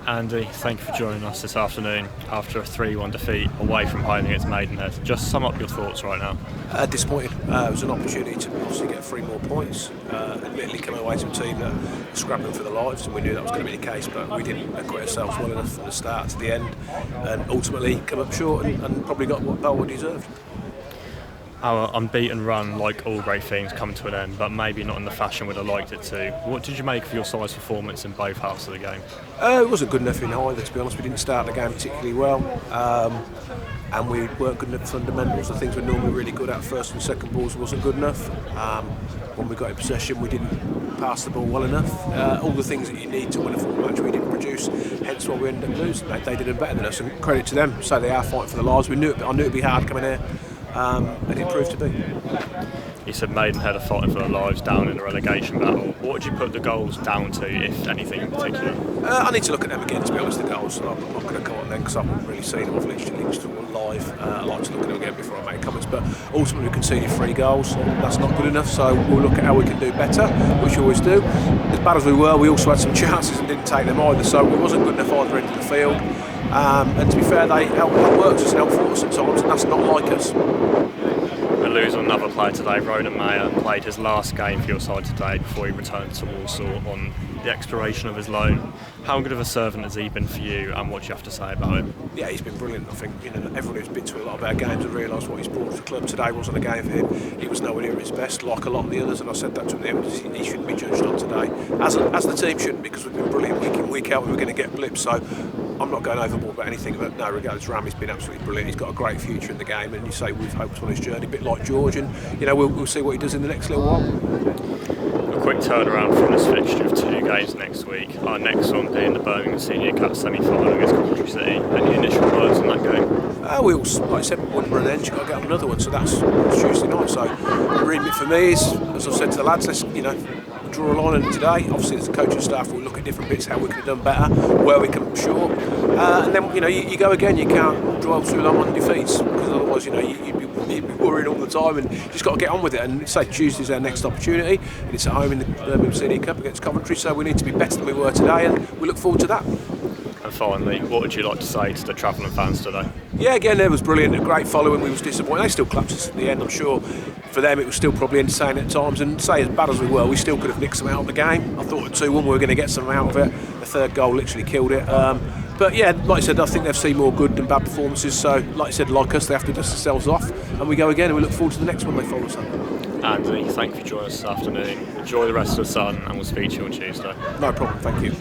Andy, thank you for joining us this afternoon after a 3-1 defeat away from home against Maidenhead. Just sum up your thoughts right now. Disappointed. It was an opportunity to obviously get 3 more points. Admittedly, coming away to a team that was scrapping for their lives, and we knew that was going to be the case, but we didn't acquit ourselves well enough from the start to the end, and ultimately come up short and probably got what Bell deserved. Our unbeaten run, like all great things, come to an end, but maybe not in the fashion we'd have liked it to. What did you make of your side's performance in both halves of the game? It wasn't good enough in either, to be honest. We didn't start the game particularly well, and we weren't good enough at fundamentals. The things we're normally really good at, first and second balls, wasn't good enough. When we got in possession, we didn't pass the ball well enough. All the things that you need to win a football match, we didn't produce. Hence why we ended up losing. They did it better than us, and credit to them. So they are fighting for their lives. I knew it'd be hard coming here. And it proved to be. You said Maidenhead are fighting for their lives down in the relegation battle. What would you put the goals down to, if anything in particular? I need to look at them again, to be honest, the goals. I'm not going to come on them because I haven't really seen them. I've literally linked to them live. I like to look at them again before I make comments. But ultimately we conceded 3 goals. That's not good enough, so we'll look at how we can do better, which we always do. As bad as we were, we also had some chances and didn't take them either, so it wasn't good enough either end of the field. And to be fair, they outworked us and outfought us at times, and that's not like us. We lose another player today. Ronan Mayer played his last game for your side today before he returned to Walsall on the expiration of his loan. How good of a servant has he been for you, and what do you have to say about him? Yeah, he's been brilliant. I think everyone who's been to a lot of our games have realised what he's brought to the club. Today wasn't a game for him. He was nowhere near his best, like a lot of the others, and I said that to him. He shouldn't be judged on today, as the team shouldn't, because we've been brilliant week in, week out. We were going to get blips, so I'm not going overboard about anything, but no, regardless, Rami's been absolutely brilliant. He's got a great future in the game, and you say we've hoped on his journey, a bit like George, and we'll see what he does in the next little while. A quick turnaround from this fixture of 2 games next week. Our next one being the Birmingham Senior Cup semi-final against Coventry City. Any initial words on that game? We all, like I said, one run end, you've got to get on another one, so that's Tuesday night. So the remit for me is, as I've said to the lads, let's draw a line on today. Obviously, as a coach and staff, we'll look at different bits, how we could have done better, where we can short, and then you go again. You can't dwell too long on defeats, because otherwise you'd be worrying all the time, and you just got to get on with it. And say Tuesday's our next opportunity, and it's at home in the Birmingham Senior Cup against Coventry, so we need to be better than we were today, and we look forward to that. And finally, what would you like to say to the travelling fans today? Yeah, again, it was brilliant, a great following. We was disappointed. They still clapped us at the end. I'm sure for them it was still probably entertaining at times, and say as bad as we were, we still could have nicked some out of the game. I thought at 2-1 we were going to get some out of it. The third goal literally killed it. But yeah, like I said, I think they've seen more good than bad performances, so like I said, like us, they have to dust themselves off, and we go again, and we look forward to the next one they follow us up. Andy, thank you for joining us this afternoon. Enjoy the rest of the sun, and we'll speak to you on Tuesday. No problem, thank you.